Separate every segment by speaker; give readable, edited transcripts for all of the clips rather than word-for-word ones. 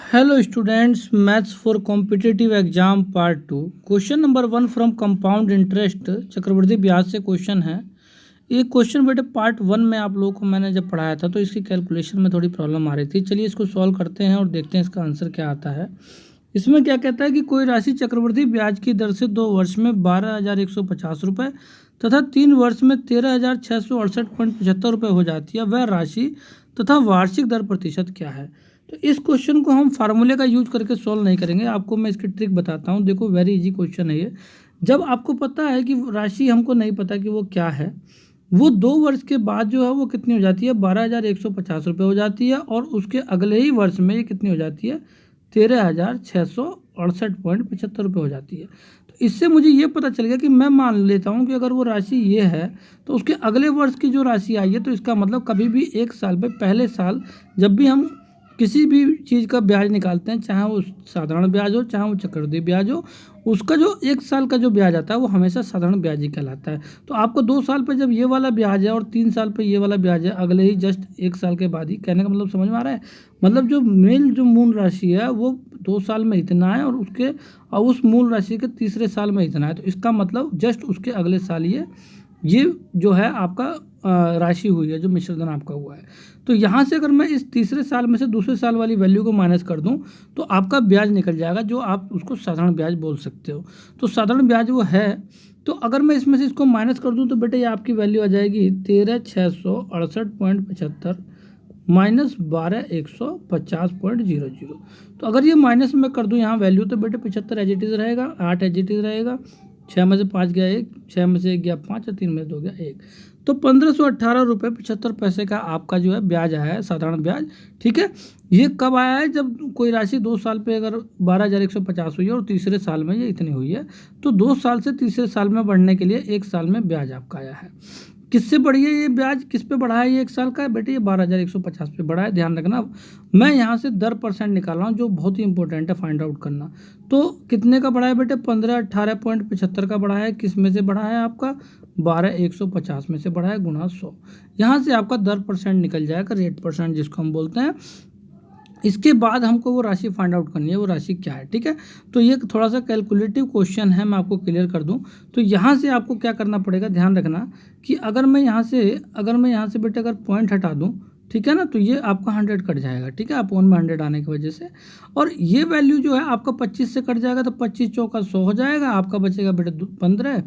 Speaker 1: Hello students, Maths for Competitive Exam Part 2 question number 1 from compound interest चक्रवृद्धि ब्याज से question है। ये क्वेश्चन बेटे पार्ट 1 में आप लोगों को मैंने जब पढ़ाया था तो इसकी कैलकुलेशन में थोड़ी प्रॉब्लम आ रही थी। चलिए इसको सॉल्व करते हैं और देखते हैं इसका आंसर क्या आता है। इसमें क्या कहता है कि कोई राशि चक्रवृद्धि ब्याज की दर से 2 वर्ष में 12,150 रुपये तथा 3 वर्ष में 13,668.75 रुपये हो जाती है। वह राशि तथा वार्षिक दर प्रतिशत क्या है। तो इस क्वेश्चन को हम फार्मूले का यूज करके सॉल्व नहीं करेंगे, आपको मैं इसकी ट्रिक बताता हूँ। देखो वेरी इजी क्वेश्चन है ये। जब आपको पता है कि राशि हमको नहीं पता कि वो क्या है, वो 2 वर्ष के बाद जो है वो कितनी हो जाती है 12,150 रुपये हो जाती है और उसके अगले ही वर्ष में ये कितनी हो जाती है 13,668.75 रुपये हो जाती है। तो इससे मुझे ये पता चल गया कि मैं मान लेता हूँ कि अगर वो राशि ये है तो उसके अगले वर्ष की जो राशि आई है तो इसका मतलब कभी भी एक साल पे पहले साल जब भी हम किसी भी चीज़ का ब्याज निकालते हैं, चाहे वो साधारण ब्याज हो चाहे वो चक्रवृद्धि ब्याज हो, उसका जो एक साल का जो ब्याज आता है वो हमेशा साधारण ब्याज ही कहलाता है। तो आपको 2 साल पे जब ये वाला ब्याज है और 3 साल पे ये वाला ब्याज है, अगले ही जस्ट एक साल के बाद ही, कहने का मतलब समझ में आ रहा है। मतलब जो मूल राशि है वो 2 साल में इतना है और उस मूल राशि के तीसरे साल में इतना है। तो इसका मतलब जस्ट उसके अगले साल ये जो है आपका राशि हुई है, जो मिश्रधन आपका हुआ है। तो यहाँ से अगर मैं इस तीसरे साल में से दूसरे साल वाली वैल्यू को माइनस कर दूँ तो आपका ब्याज निकल जाएगा, जो आप उसको साधारण ब्याज बोल सकते हो। तो साधारण ब्याज वो है। तो अगर मैं इसमें से इसको माइनस कर दूँ तो बेटे ये आपकी वैल्यू आ जाएगी 13,668.75 माइनस 12,150.00। तो अगर ये माइनस में कर दूँ यहाँ वैल्यू तो बेटे 75 एज इट इज़ रहेगा, 8 एज इट इज़ रहेगा, 6 में से 5 गया 1, 6 में से 1 गया 5 और 3 में से 2 गया 1। तो 1518 रुपये 75 पैसे का आपका जो है ब्याज आया है, साधारण ब्याज। ठीक है, ये कब आया है जब कोई राशि 2 साल पे अगर 12,150 हुई है और तीसरे साल में ये इतनी हुई है। तो 2 साल से तीसरे साल में बढ़ने के लिए 1 साल में ब्याज आपका आया है। किससे बढ़ी है ये ब्याज, किस पे बढ़ा है ये 1 साल का है बेटे, ये 12,150 पे बढ़ा है। ध्यान रखना, मैं यहाँ से दर परसेंट निकाल रहा हूँ जो बहुत ही इंपॉर्टेंट है फाइंड आउट करना। तो कितने का बढ़ा है बेटे 1518.75 का बढ़ा है। किस में से बढ़ा है आपका 12,150 में से बढ़ा है गुणा 100। यहाँ से आपका दर परसेंट निकल जाएगा, रेट परसेंट जिसको हम बोलते हैं। इसके बाद हमको वो राशि फाइंड आउट करनी है, वो राशि क्या है। ठीक है, तो ये थोड़ा सा कैलकुलेटिव क्वेश्चन है, मैं आपको क्लियर कर दूं। तो यहाँ से आपको क्या करना पड़ेगा, ध्यान रखना कि अगर मैं यहाँ से बेटे अगर पॉइंट हटा दूं, ठीक है ना, तो ये आपका 100 कट जाएगा। ठीक है, अपॉन में 100 आने की वजह से, और ये वैल्यू जो है आपका 25 से कट जाएगा तो 25 चौका 100 हो जाएगा, आपका बचेगा बेटे 15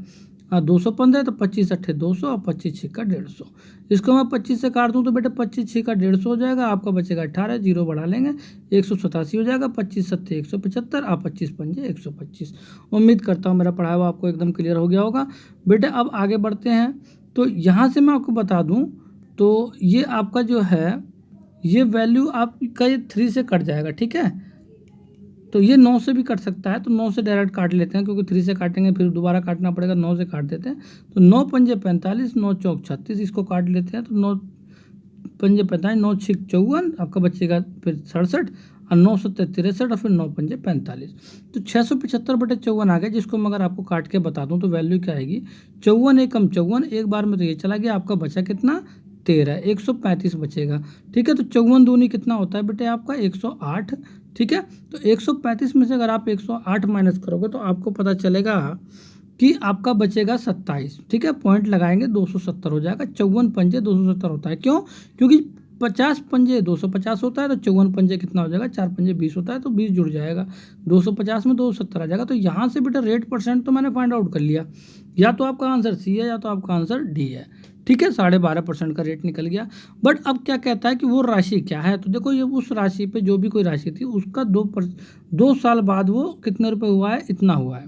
Speaker 1: 215, तो 25 अट्ठे 200 और 25 छिक्का 150। इसको मैं 25 से काट दूँ तो बेटा 25 छिक्का 150 हो जाएगा, आपका बचेगा 18, जीरो बढ़ा लेंगे 187 हो जाएगा, 25 सत्ते 175 और 25 पंजे 125। उम्मीद करता हूँ मेरा पढ़ाया हुआ आपको एकदम क्लियर हो गया होगा। बेटे अब आगे बढ़ते हैं। तो यहाँ से मैं आपको बता दूँ तो ये आपका जो है ये वैल्यू आपका ये 3 से कट जाएगा। ठीक है, तो ये 9 से भी कट सकता है, तो 9 से डायरेक्ट काट लेते हैं, क्योंकि 3 से काटेंगे फिर दोबारा काटना पड़ेगा। 9 से काट देते हैं, तो 9 पंजे 45, 9 चौक 36, इसको काट लेते हैं। तो 9 पंजे 45, 9 छिक 54, आपका बचेगा फिर 67 और 9 सत्ते 63 और फिर 9 पंजे 45। तो 675/54 आ गया, जिसको मैं अगर आपको काट के बता दूं तो वैल्यू क्या आएगी 54 एकम 54, एक बार में तो ये चला गया, आपका बचा कितना 13, 135 बचेगा। ठीक है, तो 54 दूनी कितना होता है बेटे आपका 108। ठीक है, तो 135 में से अगर आप 108 माइनस करोगे तो आपको पता चलेगा कि आपका बचेगा 27। ठीक है, पॉइंट लगाएंगे 270 हो जाएगा। 54 पंजे 270 होता है, क्यों, क्योंकि 50 पंजे 250 होता है, तो 54 पंजे कितना हो जाएगा 4 पंजे 20 होता है, तो 20 जुड़ जाएगा, 250 में 270 आ जाएगा। तो यहाँ से बेटा रेट परसेंट तो मैंने फाइंड आउट कर लिया, या तो आपका आंसर सी है या तो आपका आंसर डी है। ठीक है, 12.5% का रेट निकल गया। बट अब क्या कहता है कि वो राशि क्या है। तो देखो ये उस राशि पे जो भी कोई राशि थी उसका 2 साल बाद वो कितने रुपए हुआ है, इतना हुआ है।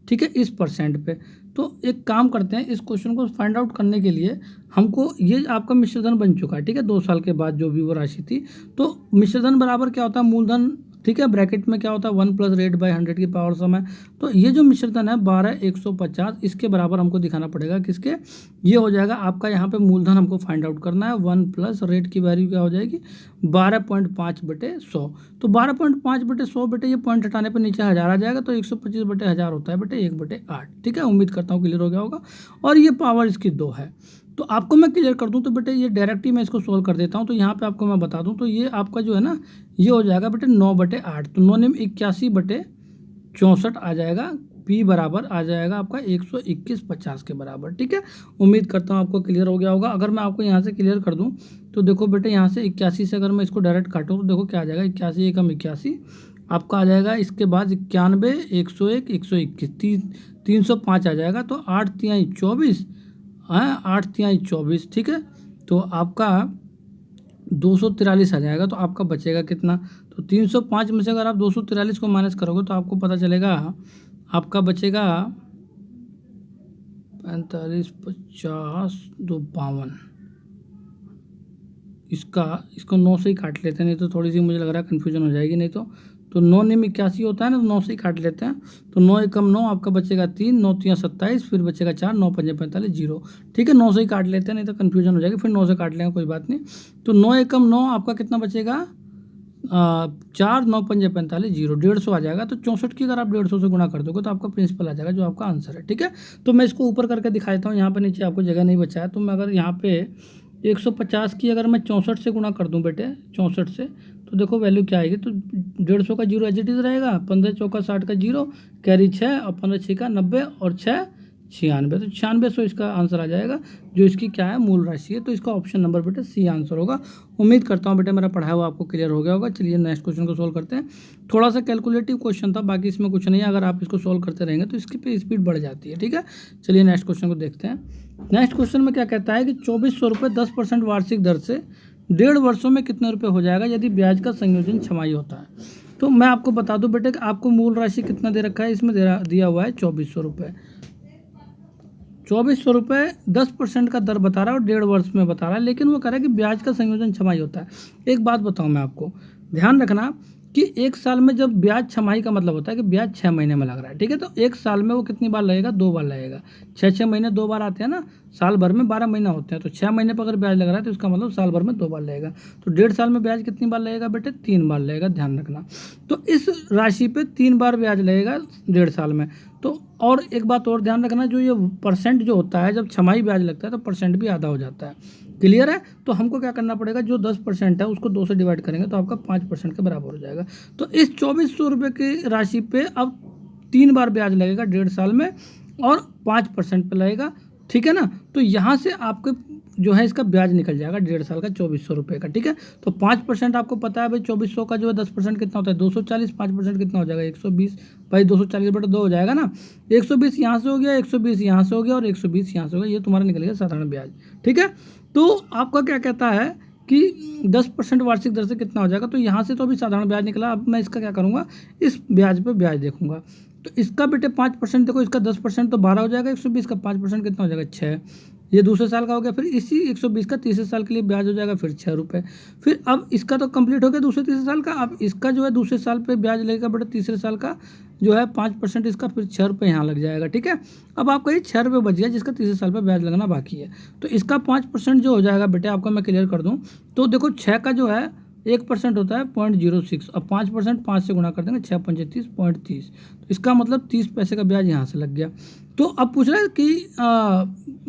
Speaker 1: ठीक है, इस परसेंट पे। तो एक काम करते हैं, इस क्वेश्चन को फाइंड आउट करने के लिए हमको, ये आपका मिश्रधन बन चुका है। ठीक है, 2 साल के बाद जो भी वो राशि थी, तो मिश्रधन बराबर क्या होता है मूलधन। ठीक है, ब्रैकेट में क्या होता है 1 + रेट बाय 100 की पावर सम है। तो ये जो मिश्रधन है 12,150, इसके बराबर हमको दिखाना पड़ेगा किसके, ये हो जाएगा आपका, यहाँ पे मूलधन हमको फाइंड आउट करना है। 1 + रेट की वैल्यू क्या हो जाएगी 12.5/100। तो 12.5/100 बेटे, ये पॉइंट हटाने पर नीचे 1000 आ जाएगा, तो 125/1000 होता है बेटे 1/8। ठीक है, उम्मीद करता हूँ क्लियर हो गया होगा। और ये पावर इसकी 2 है। तो आपको मैं क्लियर कर दूं तो बेटे ये डायरेक्ट ही मैं इसको सोल्व कर देता हूं। तो यहाँ पे आपको मैं बता दूं तो ये आपका जो है ना ये हो जाएगा बेटे 9/8। तो 9×9 = 81/64 आ जाएगा। P बराबर आ जाएगा आपका 121/50 के बराबर। ठीक है, उम्मीद करता हूँ आपको क्लियर हो गया होगा। अगर मैं आपको यहाँ से क्लियर कर दूँ तो देखो बेटे यहाँ से 81 से अगर मैं इसको डायरेक्ट काटूँ तो देखो क्या आ जाएगा, 81 एकम 81 आपका आ जाएगा। इसके बाद 91, 101, 121, 305 आ जाएगा। तो 8×3 = 24 है, 8×3 = 24। ठीक है, तो आपका 243 आ जाएगा। तो आपका बचेगा कितना, तो 305 में से अगर आप 243 को माइनस करोगे तो आपको पता चलेगा आपका बचेगा 45, 50, 2 52। इसको 9 से ही काट लेते हैं, नहीं तो थोड़ी सी मुझे लग रहा है कन्फ्यूजन हो जाएगी। नहीं तो 9×9 = 81 होता है ना, तो 9 से ही काट लेते हैं। तो 9 एकम 9 आपका बचेगा 3, 9×3 = 27, फिर बचेगा 4, 9×5 = 45, 0। ठीक है, 9 से ही काट लेते हैं, नहीं तो कन्फ्यूजन हो जाएगी। फिर 9 से काट लेंगे, कोई बात नहीं। तो 9 एकम 9 आपका कितना बचेगा, 4, 9×5 = 45, 0, 150 आ जाएगा। तो 64 की अगर आप 150 से गुणा कर दोगे तो आपका प्रिंसिपल आ जाएगा, जो आपका आंसर है। ठीक है, तो मैं इसको ऊपर करके दिखा देता हूँ। यहाँ पे नीचे आपको जगह नहीं बचा है, तो मैं अगर यहाँ पे 150 की अगर मैं 64 से गुणा कर दूं बेटे, 64 से, तो देखो वैल्यू क्या आएगी। तो 150 का 0 एज इट इज़ रहेगा, 15 चौका 60 का 0, कैरी 6 और 15 6 का 90 और 6 96। तो 9600 इसका आंसर आ जाएगा, जो इसकी क्या है, मूल राशि है। तो इसका ऑप्शन नंबर बेटे सी आंसर होगा। उम्मीद करता हूँ बेटे मेरा पढ़ाया हुआ आपको क्लियर हो गया होगा। चलिए नेक्स्ट क्वेश्चन को सोल्व करते हैं। थोड़ा सा कैलकुलेटिव क्वेश्चन था, बाकी इसमें कुछ नहीं है। अगर आप इसको सोल्व करते रहेंगे तो इसकी पे स्पीड बढ़ जाती है। ठीक है, चलिए नेक्स्ट क्वेश्चन को देखते हैं। नेक्स्ट क्वेश्चन में क्या कहता है कि 2400 रुपये 10% वार्षिक दर से 1.5 वर्षों में कितने रुपए हो जाएगा यदि ब्याज का संयोजन छमाही होता है। तो मैं आपको बता दूं बेटे कि आपको मूल राशि कितना दे रखा है, इसमें दिया हुआ है 2400 रुपये। 2400 रुपये 10% का दर बता रहा है और 1.5 वर्ष में बता रहा है, लेकिन वो कह रहा है कि ब्याज का संयोजन छमाही होता है। एक बात बताऊं मैं आपको, ध्यान रखना कि एक साल में जब ब्याज छमाही का मतलब होता है कि ब्याज 6 महीने में लग रहा है। ठीक है, तो एक साल में वो कितनी बार लगेगा, 2 बार लगेगा। 6 महीने 2 बार आते हैं ना, साल भर में 12 महीना होते हैं। तो 6 महीने पर अगर ब्याज लग रहा है तो इसका मतलब साल भर में 2 बार लगेगा। तो 1.5 साल में ब्याज कितनी बार लगेगा बेटे, 3 बार लगेगा, ध्यान रखना। तो इस राशि पे 3 बार ब्याज लगेगा 1.5 साल में। तो और एक बात और ध्यान रखना, जो ये परसेंट जो होता है, जब छमाही ब्याज लगता है तो परसेंट भी आधा हो जाता है। क्लियर है, तो हमको क्या करना पड़ेगा, जो 10% है उसको 2 से डिवाइड करेंगे तो आपका 5% के बराबर हो जाएगा। तो इस 2400 रुपये की राशि पे अब 3 बार ब्याज लगेगा 1.5 साल में और 5% पे लगेगा। ठीक है ना, तो यहाँ से आपके जो है इसका ब्याज निकल जाएगा 1.5 साल का 2400 रुपये का। ठीक है, तो 5% आपको पता है भाई, 2400 का जो है 10% कितना होता है, 240, 5% कितना हो जाएगा, 120। भाई 240/2 हो जाएगा ना, 120 यहाँ से हो गया, 120 यहाँ से हो गया और 120 यहाँ से हो गया, ये तुम्हारा निकल गया साधारण ब्याज। ठीक है, तो आपका क्या कहता है कि 10% वार्षिक दर से कितना हो जाएगा। तो यहाँ से तो अभी साधारण ब्याज निकला, अब मैं इसका क्या करूँगा, इस ब्याज पे ब्याज देखूंगा। तो इसका बेटे 5% देखो, इसका 10% तो 12 हो जाएगा, 120 का 5% कितना हो जाएगा, 6। ये दूसरे साल का हो गया। फिर इसी 120 का तीसरे साल के लिए ब्याज हो जाएगा फिर 6 रुपये। फिर अब इसका तो कंप्लीट हो गया दूसरे तीसरे साल का। अब इसका जो है दूसरे साल पे ब्याज लगेगा बेटा, तीसरे साल का जो है 5% इसका, फिर 6 रुपये यहाँ लग जाएगा। ठीक है, अब आपका ये 6 रुपये बच गया जिसका तीसरे साल पर ब्याज लगना बाकी है। तो इसका 5% जो हो जाएगा बेटे, आपको मैं क्लियर कर दूँ तो देखो 6 का जो है 1% होता है 0.06। अब 5% 5 से गुणा कर देंगे, 6 पंजे 30, 0.30। तो इसका मतलब 30 पैसे का ब्याज यहाँ से लग गया। तो अब पूछ रहा है कि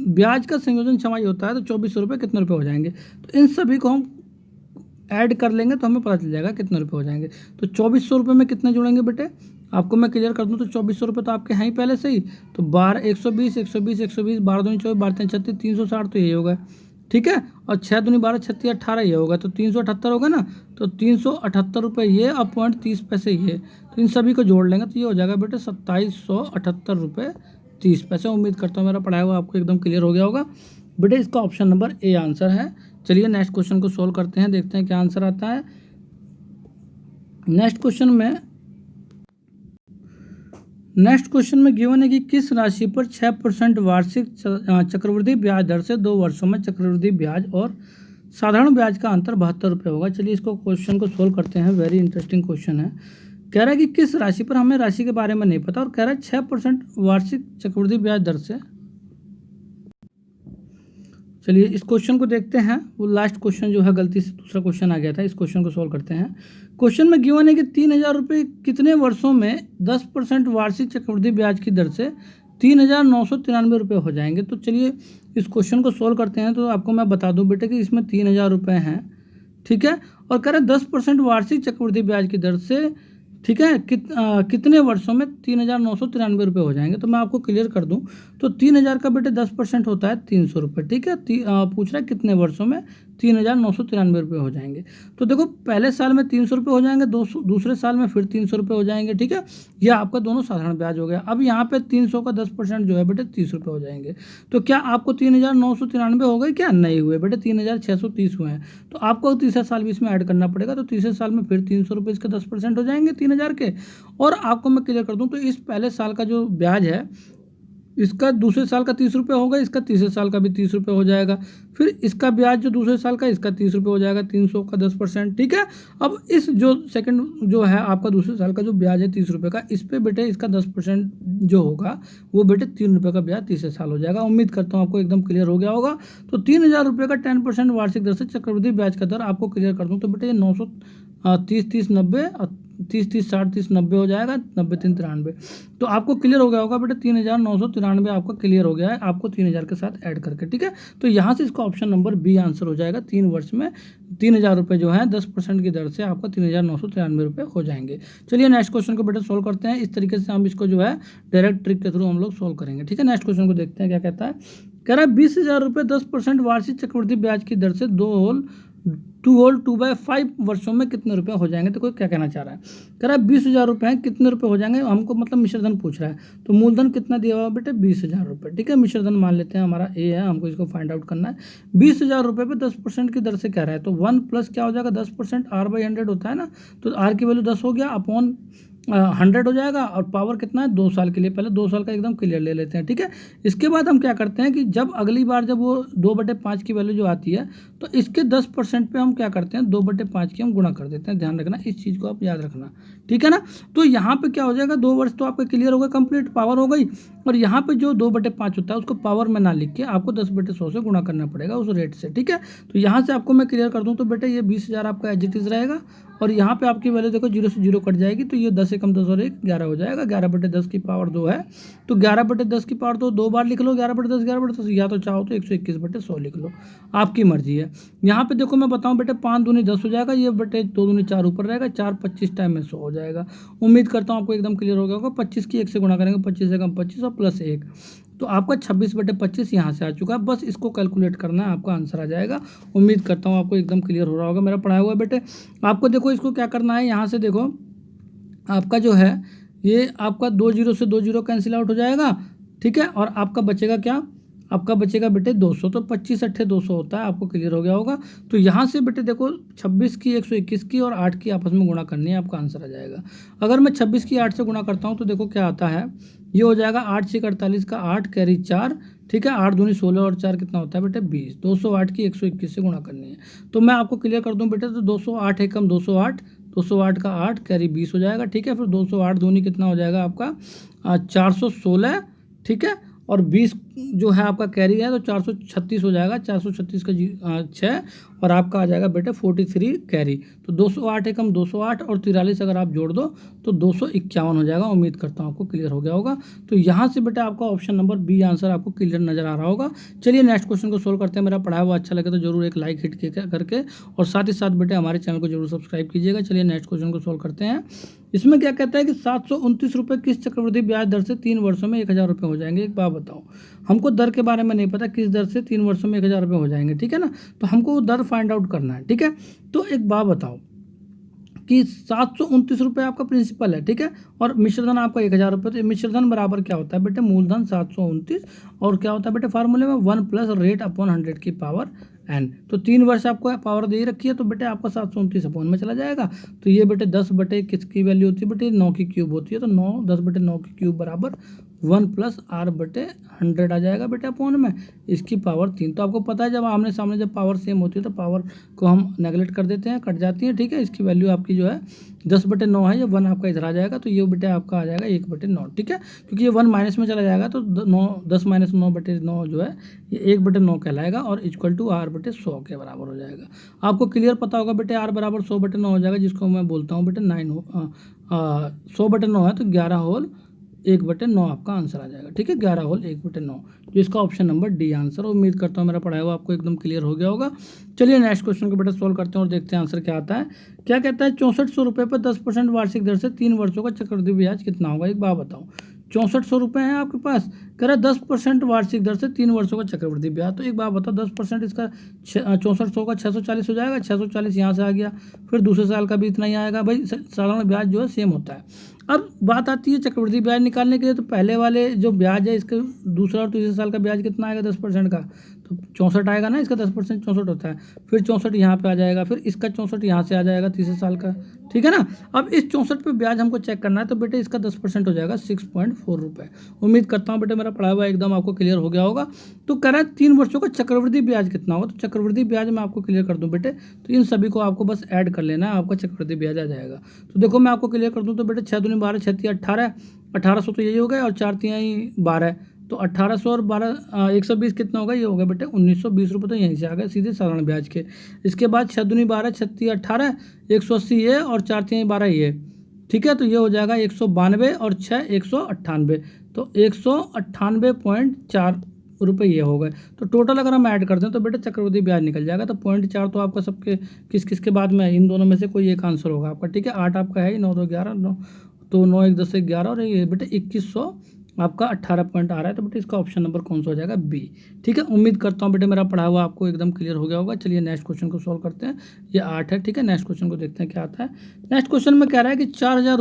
Speaker 1: ब्याज का संयोजन छमाही होता है तो 2400 रुपये कितने रुपये हो जाएंगे। तो इन सभी को हम ऐड कर लेंगे तो हमें पता चल जाएगा कितने रुपये हो जाएंगे। तो 2400 रुपये में कितने जुड़ेंगे बेटे, आपको मैं क्लियर कर दूं तो 2400 रुपये तो आपके हैं ही पहले से ही। तो 12, 120, 120, 120, 12 दूनी 24, 12 36, 360 तो यही होगा। ठीक है, और 6 दूनी 12, 36, 18 ये होगा, तो 378 होगा ना। तो 378 रुपये ये और 0.30 पैसे ये, तो इन सभी को जोड़ लेंगे तो ये हो जाएगा बेटे 2778 रुपये 30 पैसे। उम्मीद करता हूँ मेरा पढ़ाया हुआ आपको एकदम क्लियर हो गया होगा बेटे। इसका ऑप्शन नंबर ए आंसर है। चलिए नेक्स्ट क्वेश्चन को सोल्व करते हैं, देखते हैं क्या आंसर आता है। नेक्स्ट क्वेश्चन में गिवन है कि किस राशि पर 6% वार्षिक चक्रवृद्धि ब्याज दर से 2 वर्षों में चक्रवृद्धि ब्याज और साधारण ब्याज का अंतर 72 रुपये होगा। चलिए इसको क्वेश्चन को सोल्व करते हैं, वेरी इंटरेस्टिंग क्वेश्चन है। कह रहा है कि किस राशि पर, हमें राशि के बारे में नहीं पता, और कह रहा है 6% वार्षिक चक्रवृद्धि ब्याज दर से। चलिए इस क्वेश्चन को देखते हैं। वो लास्ट क्वेश्चन जो है गलती से दूसरा क्वेश्चन आ गया था, इस क्वेश्चन को सोल्व करते हैं। क्वेश्चन में गिवन है कि 3000 रुपये कितने वर्षों में 10% वार्षिक चक्रवृद्धि ब्याज की दर से ₹3,993 हो जाएंगे। तो चलिए इस क्वेश्चन को सोल्व करते हैं। तो आपको मैं बता दूं बेटे कि इसमें 3,000 रुपये हैं, ठीक है, और कह रहे 10% वार्षिक चक्रवृद्धि ब्याज की दर से, ठीक है, कितने वर्षों में 3,993 हो जाएंगे। तो मैं आपको क्लियर कर दूं, तो 3,000 का बेटे 10% होता है 300 रुपये, ठीक है। पूछ रहा है कितने वर्षों में 3,993 हो जाएंगे। तो देखो पहले साल में 300 रुपये हो जाएंगे, दूसरे साल में फिर 300 रुपये हो जाएंगे, ठीक है। यह आपका दोनों साधारण ब्याज हो गया। अब यहाँ पे 300 का 10% जो है बेटे 30 रुपये हो जाएंगे। तो क्या आपको 3,993 हो गए? क्या नहीं हुए बेटे, 3,630 हुए हैं। तो आपको तीसरे साल भी इसमें ऐड करना पड़ेगा। तो तीसरे साल में फिर 300 रुपये इसके 10% हो जाएंगे 3,000 के। और आपको मैं क्लियर कर दूं, तो इस पहले साल का जो ब्याज है इसका दूसरे साल का 30 रुपये होगा, इसका तीसरे साल का भी 30 रुपये हो जाएगा। फिर इसका ब्याज जो दूसरे साल का, इसका 30 रुपये हो जाएगा, 300 का 10%, ठीक है। अब इस जो सेकंड जो है आपका दूसरे साल का जो ब्याज है 30 रुपये का, इस पे बेटे इसका 10% जो होगा वो बेटे 3 रुपये का ब्याज तीसरे साल हो जाएगा। उम्मीद करता हूँ आपको एकदम क्लियर हो गया होगा। तो 3,000 रुपये का 10% वार्षिक दर से चक्रवृद्धि ब्याज का दर आपको क्लियर कर दूँ तो बेटे ये 930 90 30 60 30 90 हो जाएगा, 90 3 93। तो आपको क्लियर हो गया होगा बेटा, 3,993 आपका क्लियर हो गया है आपको 3,000 के साथ ऐड करके, ठीक है। तो यहाँ से इसका ऑप्शन नंबर बी आंसर हो जाएगा। 3 वर्ष में 3,000 रुपये जो है 10% की दर से आपका 3,993 रुपये हो जाएंगे। चलिए नेक्स्ट क्वेश्चन को बेटा सोल्व करते हैं। इस तरीके से हम इसको जो है डायरेक्ट ट्रिक के थ्रू हम लोग सोल्व करेंगे, ठीक है। नेक्स्ट क्वेश्चन को देखते हैं क्या कहता है। कह रहा है 20,000 रुपये 10% वार्षिक चक्रवृद्धि ब्याज की दर से 2/5 वर्षों में कितने रुपए हो जाएंगे। तो कोई क्या कहना चाह रहा है, कह रहा है 20,000 रुपये हैं, कितने रुपए हो जाएंगे, हमको मतलब मिश्रधन पूछ रहा है। तो मूलधन कितना दिया हुआ बेटे 20,000 रुपये, ठीक है। मिश्रधन मान लेते हैं हमारा ए है, हमको इसको फाइंड आउट करना है। 20,000 रुपये पे 10% की दर से कह रहा है, तो 1 प्लस क्या हो जाएगा 10%, R/100 होता है ना। तो R की वैल्यू 10 हो गया, अपॉन 100 हो जाएगा, और पावर कितना है 2 साल के लिए। पहले 2 साल का एकदम क्लियर ले लेते हैं, ठीक है। इसके बाद हम क्या करते हैं कि जब अगली बार जब वो 2/5 की वैल्यू जो आती है, तो इसके 10% पे हम क्या करते हैं 2/5 की हम गुणा कर देते हैं। ध्यान रखना, इस चीज़ को आप याद रखना, ठीक है ना। तो यहाँ पे क्या हो जाएगा, 2 वर्ष तो आपका क्लियर हो गया, कंप्लीट पावर हो गई। और यहाँ पे जो 2/5 होता है उसको पावर में ना लिख के आपको 10/100 से गुणा करना पड़ेगा उस रेट से, ठीक है। तो यहाँ से आपको मैं क्लियर कर दूँ तो बेटे ये 20,000 आपका एज इट इज रहेगा। और यहाँ पे आपकी वैल्यू देखो 0 से 0 कट जाएगी, तो ये 10 एकम 10 और 1 11 हो जाएगा। 11/10 की पावर 2 है, तो 11/10 की पावर 2 बार लिख लो, 11/10 11/10, या तो चाहो तो 121/100 लिख लो, आपकी मर्जी है। यहाँ पे देखो मैं बताऊँ बेटे 5 दूनी 10 हो जाएगा, ये बेटे 2 दूनी 4 ऊपर रहेगा, 4 25 टाइम में 100 हो जाएगा। उम्मीद करता हूँ आपको एकदम क्लियर हो गया होगा। 25 की 1 से गुणा करेंगे, 25 एकम 25 और प्लस 1, तो आपका 26/25 यहाँ से आ चुका है। बस इसको कैलकुलेट करना है, आपका आंसर आ जाएगा। उम्मीद करता हूँ आपको एकदम क्लियर हो रहा होगा मेरा पढ़ाया हुआ बेटे। आपको देखो इसको क्या करना है, यहाँ से देखो आपका जो है ये आपका 2 0 से 2 0 कैंसिल आउट हो जाएगा, ठीक है। और आपका बचेगा क्या, आपका बचेगा बेटे 200, तो 25 अट्ठे 200 होता है, आपको क्लियर हो गया होगा। तो यहाँ से बेटे देखो 26 की 121 की और 8 की आपस में गुणा करनी है, आपका आंसर आ जाएगा। अगर मैं 26 की 8 से गुणा करता हूँ तो देखो क्या आता है, ये हो जाएगा 8 6 48 का 8 कैरी 4, ठीक है। 8 दूनी 16 और 4 कितना होता है बेटे 20। 208 की 121 से गुणा करनी है। तो मैं आपको क्लियर कर दूँ बेटे, तो 208 एकम 208, 208 का 8 कैरी 20 हो जाएगा, ठीक है। फिर 208 दूनी कितना हो जाएगा आपका 416, ठीक है। और 20 जो है आपका कैरी है, तो 436 हो जाएगा, 436 का 6, और आपका आ जाएगा बेटे 43 कैरी। तो 208 एकम 208 और 43 अगर आप जोड़ दो तो 251 हो जाएगा। उम्मीद करता हूँ आपको क्लियर हो गया होगा। तो यहाँ से बेटा आपका ऑप्शन नंबर बी आंसर आपको क्लियर नजर आ रहा होगा। चलिए नेक्स्ट क्वेश्चन को सोल्व करते हैं। मेरा पढ़ाया हुआ अच्छा लगे तो जरूर एक लाइक हिट करके, और साथ ही साथ बेटे हमारे चैनल को जरूर सब्सक्राइब कीजिएगा। चलिए नेक्स्ट क्वेश्चन को सोल्व करते हैं। इसमें क्या कहता है कि 729 रुपये किस चक्रवृद्धि ब्याज दर से 3 वर्षों में 1,000 रुपये हो जाएंगे। एक बात बताओ, हमको दर के बारे में नहीं पता, किस दर से 3 वर्षों में 1,000 रुपये हो जाएंगे, ठीक है ना। तो हमको वो दर फाइंड आउट करना है, ठीक है। तो एक बात बताओ कि 729 रुपये आपका प्रिंसिपल है, ठीक है, और मिश्रधन आपका 1,000 रुपये। तो मिश्रधन बराबर क्या होता है बेटे, मूलधन 729, और क्या होता है बेटे फार्मूले में 1 प्लस रेट अपॉन 100 की पावर n। तो 3 वर्ष आपको पावर दे रखी है, तो बेटे आपका 729 अपॉन में चला जाएगा। तो ये बेटे 10 बटे किसकी वैल्यू होती है बेटे, 9 की क्यूब होती है। तो 10/9 की क्यूब बराबर 1 प्लस R/100 आ जाएगा बेटे अपॉन में इसकी पावर 3। तो आपको पता है जब आमने सामने जब पावर सेम होती है तो पावर को हम नेगलेक्ट कर देते हैं, कट जाती है, ठीक है। इसकी वैल्यू आपकी जो है 10/9 है, ये 1 आपका इधर आ जाएगा, तो ये बेटे आपका आ जाएगा 1/9, ठीक है। क्योंकि ये 1 माइनस में चला जाएगा, तो 10 माइनस 9/9 जो है ये 1/9 कहलाएगा, और इक्वल टू R/100 के बराबर हो जाएगा। आपको क्लियर पता होगा बेटे R बराबर 100/9 हो जाएगा, जिसको मैं बोलता हूँ बेटे 100/9 है तो 11 होल 1/9 आपका आंसर आ जाएगा। ठीक है, 11 होल 1/9, जो इसका ऑप्शन नंबर डी आंसर। उम्मीद करता हूँ मेरा पढ़ाया हुआ आपको एकदम क्लियर हो गया होगा। चलिए नेक्स्ट क्वेश्चन को बेटा सोल्व करते हैं और देखते हैं आंसर क्या आता है। क्या कहता है, 6400 रुपये पर 10% वार्षिक दर से 3 वर्षों का चक्रवृद्धि ब्याज कितना होगा, एक बात बताओ। 6400 रुपये हैं आपके पास, कह रहा है 10% वार्षिक दर से 3 वर्षों का चक्रवृद्धि ब्याज। तो एक बात बताओ, 10% इसका 6400 का 640 हो जाएगा, 640 यहाँ से आ गया, फिर दूसरे साल का भी इतना ही आएगा। भाई सालाना ब्याज जो है सेम होता है। अब बात आती है चक्रवृद्धि ब्याज निकालने के लिए, तो पहले वाले जो ब्याज है इसके दूसरा और तीसरे साल का ब्याज कितना आएगा 10% का, तो 64 आएगा ना, इसका 10% 64 होता है, फिर 64 यहाँ पे आ जाएगा, फिर इसका 64 यहाँ से आ जाएगा तीसरे साल का। ठीक है ना। अब इस 64 पे ब्याज हमको चेक करना है, तो बेटे इसका 10% हो जाएगा 6.4 रुपये। उम्मीद करता हूँ बेटे मेरा पढ़ा हुआ एकदम आपको क्लियर हो गया होगा। तो कह रहा है 3 वर्षों का चक्रवृद्धि ब्याज कितना होगा, तो चक्रवृद्धि ब्याज मैं आपको क्लियर कर दूँ बेटे, तो इन सभी को आपको बस ऐड कर लेना है, आपका चक्रवृद्धि ब्याज आ जाएगा। तो देखो मैं आपको क्लियर कर दूँ, तो बेटे 6 दूनी 12, 6 तिया 18, 1800 तो यही हो गया, और 4 तिहाई 12, तो 1800 और 12 120 कितना होगा, ये होगा बेटे 1920 रुपये। तो यहीं से आ गए सीधे साधारण ब्याज के। इसके बाद 6 दूनी 12, 6 तिया 18, 180 ये, और 4 तिहाई 12 ये। ठीक है, तो ये हो जाएगा 192 और 6 198, तो 198.4 रुपये ये हो गए। तो टोटल अगर हम ऐड करते हैं तो बेटा चक्रवृद्धि ब्याज निकल जाएगा। तो 0.4 तो आपका सबके किस किस के बाद में है, इन दोनों में से कोई एक आंसर होगा आपका। ठीक है, 8 आपका है ही, 9 2 11, 9 तो 9 1 10 11, और ये बेटा 2100 आपका 18 पॉइंट आ रहा है। तो बेटा इसका ऑप्शन नंबर कौन सा हो जाएगा, बी। ठीक है, उम्मीद करता हूँ बेटे मेरा पढ़ा हुआ आपको एकदम क्लियर हो गया होगा। चलिए नेक्स्ट क्वेश्चन को सॉल्व करते हैं। ये 8 है। ठीक है, नेक्स्ट क्वेश्चन को देखते हैं क्या आता है। नेक्स्ट क्वेश्चन में कह रहा है कि 4000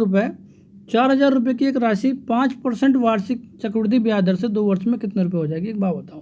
Speaker 1: रुपये की एक राशि 5% वार्षिक चक्रवृद्धि ब्याज दर से 2 वर्ष में कितने रुपये हो जाएगी, एक बात बताओ।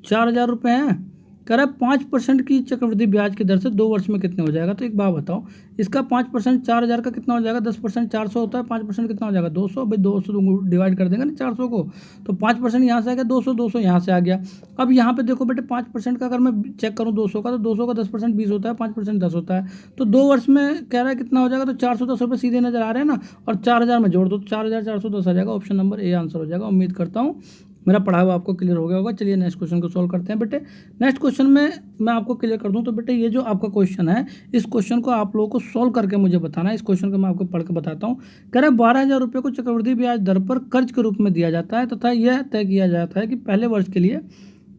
Speaker 1: 4000 रुपये हैं, कह रहा है 5% की चक्रवृद्धि ब्याज की दर से 2 वर्ष में कितने हो जाएगा, तो एक बात बताओ। इसका 5% 4000 का कितना हो जाएगा, 10% 400 होता है, 5% कितना हो जाएगा 200। भाई 200 डिवाइड कर देंगे ना 400 को, तो 5% यहाँ से आ गया 200, 200 यहाँ से आ गया। अब यहाँ पे देखो बेटे 5% का अगर मैं चेक करूँ 200 का, तो 200 का 10% 20 होता है, 5% 10 होता है, तो 2 वर्ष में कह रहा है कितना हो जाएगा, तो 410 रुपये सीधे नजर आ रहे हैं ना, और 4000 में जोड़ दो, 4410 आ जाएगा। ऑप्शन नंबर ए आंसर हो जाएगा। उम्मीद करता हूँ मेरा पढ़ा हुआ आपको क्लियर हो गया होगा। चलिए नेक्स्ट क्वेश्चन को सॉल्व करते हैं बेटे। नेक्स्ट क्वेश्चन में मैं आपको क्लियर कर दूं, तो बेटे ये जो आपका क्वेश्चन है, इस क्वेश्चन को आप लोगों को सॉल्व करके मुझे बताना है। इस क्वेश्चन को मैं आपको पढ़ के बताता हूँ। कह रहा है 12,000 रुपये को चक्रवृद्धि ब्याज दर पर कर्ज के रूप में दिया जाता है, तथा यह तय किया जाता है कि पहले वर्ष के लिए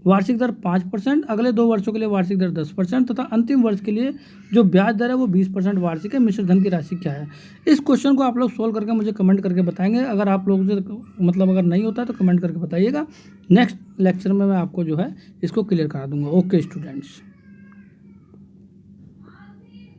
Speaker 1: वार्षिक दर 5%, अगले 2 वर्षों के लिए वार्षिक दर 10%, तथा अंतिम वर्ष के लिए जो ब्याज दर है वो 20% वार्षिक है। मिश्र धन की राशि क्या है। इस क्वेश्चन को आप लोग सोल्व करके मुझे कमेंट करके बताएंगे। अगर आप लोगों से मतलब अगर नहीं होता है तो कमेंट करके बताइएगा। नेक्स्ट लेक्चर में मैं आपको जो है इसको क्लियर करा दूंगा। Okay students.